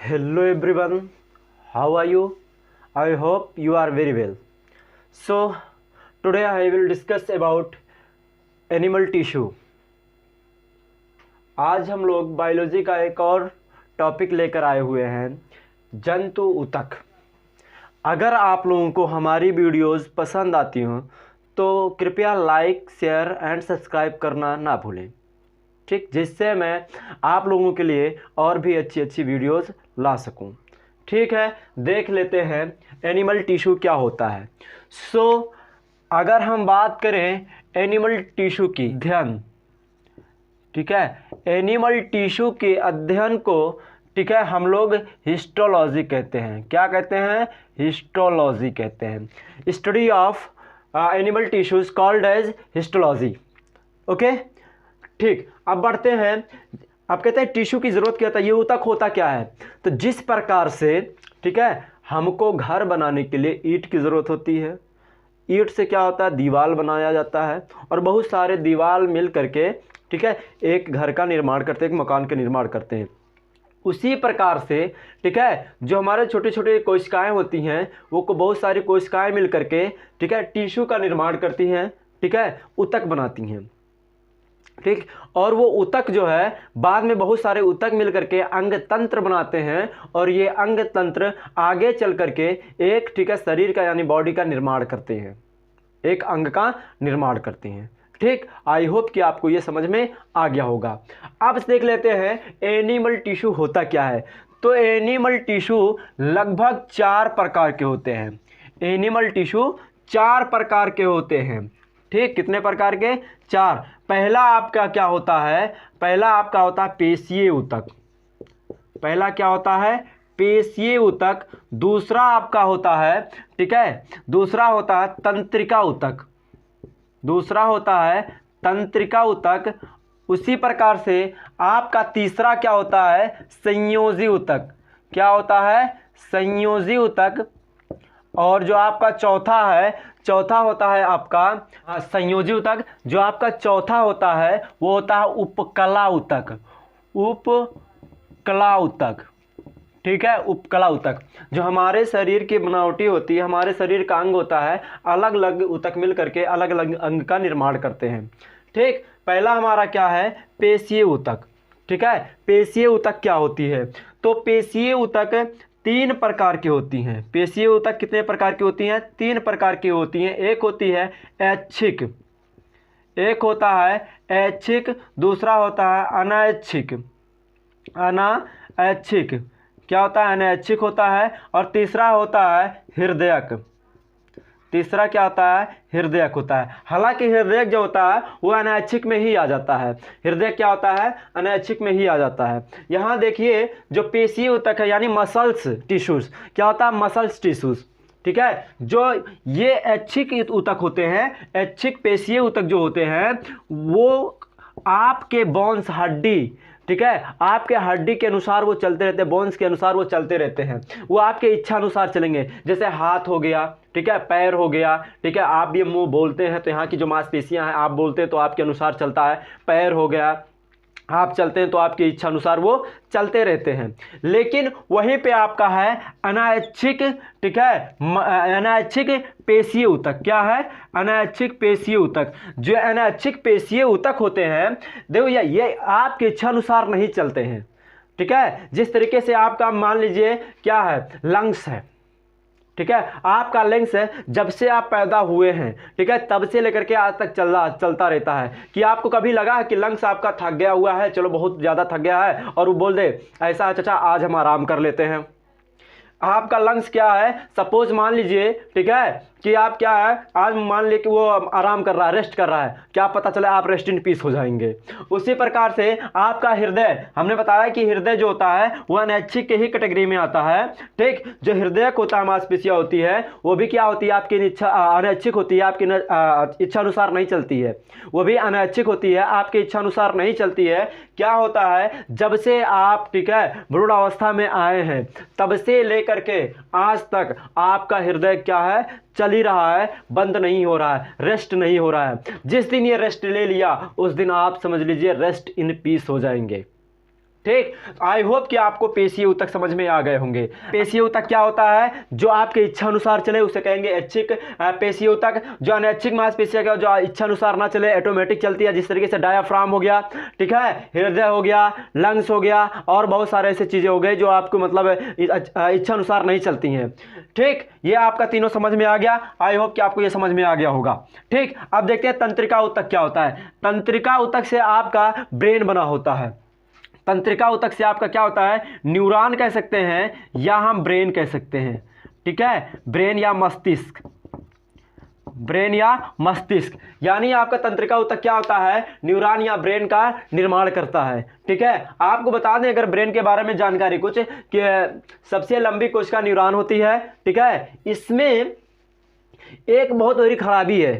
Hello everyone, how are you? I hope you are very well. So, today I will discuss about animal tissue. आज हम लोग biology का एक और topic लेकर आए हुए हैं, जंतु ऊतक। अगर आप लोगों को हमारी वीडियोस पसंद आती हों तो कृपया लाइक, शेयर एंड सब्सक्राइब करना ना भूलें, ठीक, जिससे मैं आप लोगों के लिए और भी अच्छी अच्छी वीडियोस ला सकूं। ठीक है, देख लेते हैं एनिमल टिश्यू क्या होता है। अगर हम बात करें एनिमल टिश्यू की अध्ययन, ठीक है, एनिमल टिश्यू के अध्ययन को, ठीक है, हम लोग हिस्टोलॉजी कहते हैं। क्या कहते हैं? हिस्टोलॉजी कहते हैं। Study of animal tissues called as histology. Okay, ठीक। अब बढ़ते हैं। अब कहते हैं टिश्यू की ज़रूरत क्या होता है, ये ऊतक होता क्या है। तो जिस प्रकार से, ठीक है, हमको घर बनाने के लिए ईंट की ज़रूरत होती है, ईंट से क्या होता है, दीवार बनाया जाता है, और बहुत सारे दीवार मिल करके, ठीक है, एक घर का निर्माण करते हैं, एक मकान का निर्माण करते हैं। उसी प्रकार से, ठीक है, जो हमारे छोटे छोटे कोशिकाएं होती हैं, वो को बहुत सारी कोशिकाएं मिल करके, ठीक है, टिश्यू का निर्माण करती हैं, ठीक है, ऊतक बनाती हैं, ठीक। और वो ऊतक जो है बाद में बहुत सारे ऊतक मिल करके अंग तंत्र बनाते हैं, और ये अंग तंत्र आगे चल करके एक, ठीक है, शरीर का यानी बॉडी का निर्माण करते हैं, एक अंग का निर्माण करते हैं। ठीक, आई होप कि आपको ये समझ में आ गया होगा। अब देख लेते हैं एनिमल टिश्यू होता क्या है। तो एनिमल टिश्यू लगभग 4 प्रकार के होते हैं। एनिमल टिश्यू 4 प्रकार के होते हैं। ठीक, कितने प्रकार के? 4। पहला आपका क्या होता है? पहला आपका होता है पेशीय ऊतक। पहला क्या होता है? पेशीय ऊतक। दूसरा आपका होता है, ठीक है, दूसरा होता है तंत्रिका ऊतक। दूसरा होता है तंत्रिका ऊतक। उसी प्रकार से आपका तीसरा क्या होता है? संयोजी ऊतक। क्या होता है? संयोजी ऊतक। और जो आपका चौथा होता है आपका संयोजी ऊतक। जो आपका चौथा होता है वो होता है उपकला ऊतक। उपकला ऊतक, ठीक है, उपकला ऊतक। जो हमारे शरीर की बनावटी होती है, हमारे शरीर का अंग होता है, अलग अलग ऊतक मिल करके अलग अलग अंग का निर्माण करते हैं। ठीक, पहला हमारा क्या है? पेशीय ऊतक। ठीक है, पेशीय ऊतक क्या होती है? तो पेशीय ऊतक 3 प्रकार की होती हैं। पेशीय ऊतक कितने प्रकार की होती हैं? 3 प्रकार की होती हैं। एक होती है ऐच्छिक, एक होता है ऐच्छिक, दूसरा होता है अनैच्छिक। अनैच्छिक क्या होता है? अनैच्छिक होता है। और तीसरा होता है हृदयक। तीसरा क्या होता है? हृदयक होता है। हालांकि हृदयक जो होता है वो अनैच्छिक में ही आ जाता है। हृदय क्या होता है? अनैच्छिक में ही आ जाता है। यहाँ देखिए जो पेशीय ऊतक है यानी मसल्स टिश्यूज, क्या होता है? मसल्स टिश्यूज, ठीक है। जो ये ऐच्छिक ऊतक होते हैं, ऐच्छिक पेशीय ऊतक जो होते हैं, वो आपके बोन्स, हड्डी, ठीक है, आपके हड्डी के अनुसार वो चलते रहते हैं, बोन्स के अनुसार वो चलते रहते हैं। वो आपके इच्छा अनुसार चलेंगे। जैसे हाथ हो गया, ठीक है, पैर हो गया, ठीक है, आप ये मुंह बोलते हैं तो यहाँ की जो मांसपेशियां हैं, आप बोलते हैं तो आपके अनुसार चलता है। पैर हो गया, आप चलते हैं तो आपकी इच्छा अनुसार वो चलते रहते हैं। लेकिन वहीं पे आपका है अनैच्छिक, ठीक है, अनैच्छिक पेशीय ऊतक। क्या है? अनैच्छिक पेशीय ऊतक। जो अनैच्छिक पेशीय ऊतक होते हैं, देखो ये आपकी इच्छा अनुसार नहीं चलते हैं, ठीक है। जिस तरीके से आपका मान लीजिए क्या है, लंग्स है, ठीक है, आपका लंग्स है, जब से आप पैदा हुए हैं, ठीक है, तब से लेकर के आज तक चलता रहता है। कि आपको कभी लगा है कि लंग्स आपका थक गया हुआ है, चलो बहुत ज़्यादा थक गया है, और वो बोल दे ऐसा है चाचा आज हम आराम कर लेते हैं। आपका लंग्स क्या है? सपोज मान लीजिए, ठीक है, कि आप क्या है, आज मान लीजिए कि वो आराम कर रहा है, रेस्ट कर रहा है, क्या पता चले आप रेस्ट इन पीस हो जाएंगे। उसी प्रकार से आपका हृदय, हमने बताया कि हृदय जो होता है वो अनैच्छिक के ही कैटेगरी में आता है। ठीक, जो हृदय होता है, मांसपेशियां होती है, वो भी क्या होती है? आपकी इच्छा अनैच्छिक होती है, आपकी इच्छा अनुसार नहीं चलती है। वो भी अनैच्छिक होती है, आपकी इच्छा अनुसार नहीं चलती है। क्या होता है? जब से आप, ठीक है, भ्रूण अवस्था में आए हैं, तब से लेकर के आज तक आपका हृदय क्या है? चल ही रहा है, बंद नहीं हो रहा है, रेस्ट नहीं हो रहा है। जिस दिन ये रेस्ट ले लिया उस दिन आप समझ लीजिए रेस्ट इन पीस हो जाएंगे। ठीक। आई होप कि आपको पेशीय ऊतक समझ में आ गए होंगे। पेशीय ऊतक क्या होता है? जो आपके इच्छा अनुसार चले उसे कहेंगे ऐच्छिक पेशीय ऊतक। जो अनैच्छिक मांसपेशियां क्या, जो इच्छा अनुसार ना चले, ऑटोमेटिक चलती है, जिस तरीके से डायाफ्राम हो गया, ठीक है, हृदय हो गया, लंग्स हो गया, और बहुत सारे ऐसे चीजें हो गई जो आपको मतलब इच्छा अनुसार नहीं चलती हैं। ठीक, ये आपका तीनों समझ में आ गया। आई होप कि आपको ये समझ में आ गया होगा। ठीक, अब देखते हैं तंत्रिका ऊतक क्या होता है। तंत्रिका ऊतक से आपका ब्रेन बना होता है। तंत्रिका ऊतक से आपका क्या होता है? न्यूरॉन कह सकते हैं या हम ब्रेन कह सकते हैं। ठीक है, ब्रेन या मस्तिष्क, ब्रेन या मस्तिष्क, यानी आपका तंत्रिका ऊतक क्या होता है? न्यूरॉन या ब्रेन का निर्माण करता है। ठीक है, आपको बता दें अगर ब्रेन के बारे में जानकारी कुछ, कि सबसे लंबी कोशिका न्यूरॉन होती है। ठीक है, इसमें एक बहुत बड़ी खराबी है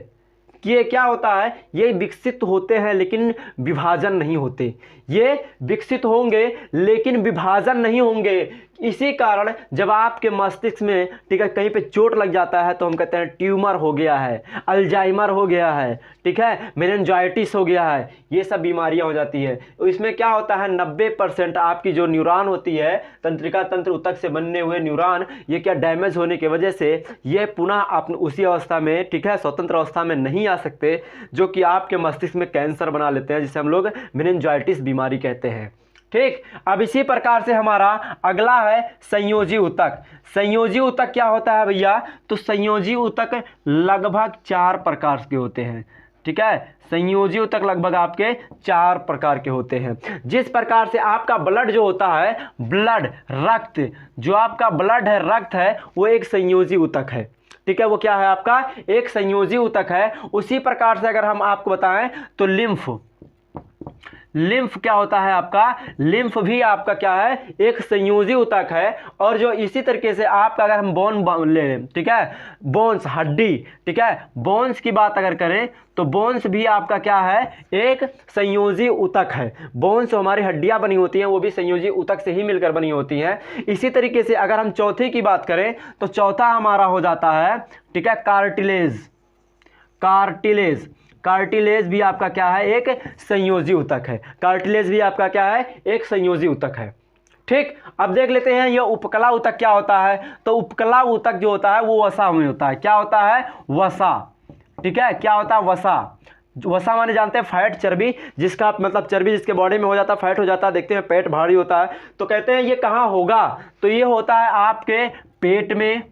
कि ये क्या होता है, ये विकसित होते हैं लेकिन विभाजन नहीं होते। ये विकसित होंगे लेकिन विभाजन नहीं होंगे। इसी कारण जब आपके मस्तिष्क में, ठीक है, कहीं पे चोट लग जाता है तो हम कहते हैं ट्यूमर हो गया है, अल्जाइमर हो गया है, ठीक है, मेनिंजाइटिस हो गया है, ये सब बीमारियां हो जाती है। इसमें क्या होता है, 90% आपकी जो न्यूरॉन होती है, तंत्रिका तंत्र ऊतक से बनने हुए न्यूरॉन, ये क्या डैमेज होने की वजह से ये पुनः आप उसी अवस्था में, ठीक है, स्वतंत्र अवस्था में नहीं आ सकते, जो कि आपके मस्तिष्क में कैंसर बना लेते हैं, जिसे हम लोग मेनिंजाइटिस बीमारी कहते हैं। ठीक, अब इसी प्रकार से हमारा अगला है संयोजी ऊतक। संयोजी ऊतक क्या होता है भैया? तो संयोजी ऊतक लगभग 4 प्रकार के होते हैं। ठीक है, संयोजी ऊतक लगभग आपके 4 प्रकार के होते हैं। जिस प्रकार से आपका ब्लड जो होता है, ब्लड, रक्त, जो आपका ब्लड है, रक्त है, वो एक संयोजी ऊतक है। ठीक है, वो क्या है आपका? एक संयोजी ऊतक है। उसी प्रकार से अगर हम आपको बताएं तो लिम्फ, लिम्फ क्या होता है आपका? लिम्फ भी आपका क्या है? एक संयोजी ऊतक है। और जो इसी तरीके से आपका अगर हम बोन ले लें, ठीक है, बोन्स, हड्डी, ठीक है, बोन्स की बात अगर करें तो बोन्स भी आपका क्या है? एक संयोजी ऊतक है। बोन्स हमारी हड्डियां बनी होती हैं, वो भी संयोजी ऊतक से ही मिलकर बनी होती हैं। इसी तरीके से अगर हम चौथे की बात करें तो चौथा हमारा हो जाता है, ठीक है, कार्टिलेज। कार्टिलेज, कार्टिलेज भी आपका क्या है? एक संयोजी ऊतक है। कार्टिलेज भी आपका क्या है? एक संयोजी ऊतक है। ठीक, अब देख लेते हैं ये उपकला ऊतक क्या होता है। तो उपकला ऊतक जो होता है वो वसा में होता है। क्या होता है? वसा। ठीक है, क्या होता है? वसा। वसा माने जानते हैं फैट, चर्बी, जिसका मतलब चर्बी जिसके बॉडी में हो जाता है, फैट हो जाता है, देखते हैं पेट भारी होता है, तो कहते हैं ये कहाँ होगा? तो ये होता है आपके पेट में।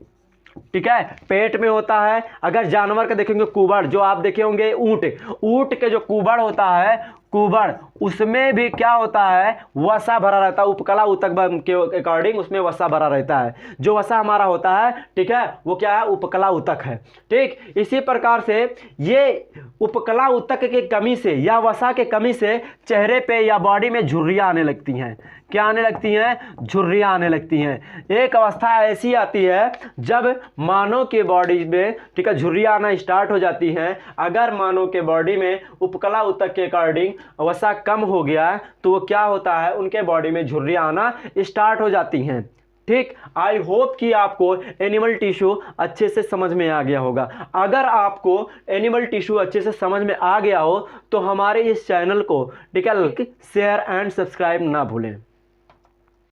ठीक है, पेट में होता है। अगर जानवर का देखेंगे, कुबड़, जो आप देखे होंगे ऊंट, ऊंट के जो कुबड़ होता है, कुबड़, उसमें भी क्या होता है? वसा भरा रहता है। उपकला ऊतक के अकॉर्डिंग उसमें वसा भरा रहता है। जो वसा हमारा होता है, ठीक है, वो क्या है? उपकला ऊतक है। ठीक, इसी प्रकार से ये उपकला ऊतक की कमी से या वसा के कमी से चेहरे पे या बॉडी में झुर्रियां आने लगती हैं। क्या आने लगती हैं? झुर्रियां आने लगती हैं। एक अवस्था ऐसी आती है जब मानव के बॉडी में, ठीक है, झुर्रियां आना स्टार्ट हो जाती हैं। अगर मानव के बॉडी में उपकला ऊतक के अकॉर्डिंग वसा कम हो गया तो वो क्या होता है? उनके बॉडी में झुर्रियां आना स्टार्ट हो जाती हैं। ठीक, आई होप कि आपको एनिमल टिश्यू अच्छे से समझ में आ गया होगा। अगर आपको एनिमल टिश्यू अच्छे से समझ में आ गया हो तो हमारे इस चैनल को, ठीक है, शेयर एंड सब्सक्राइब ना भूलें।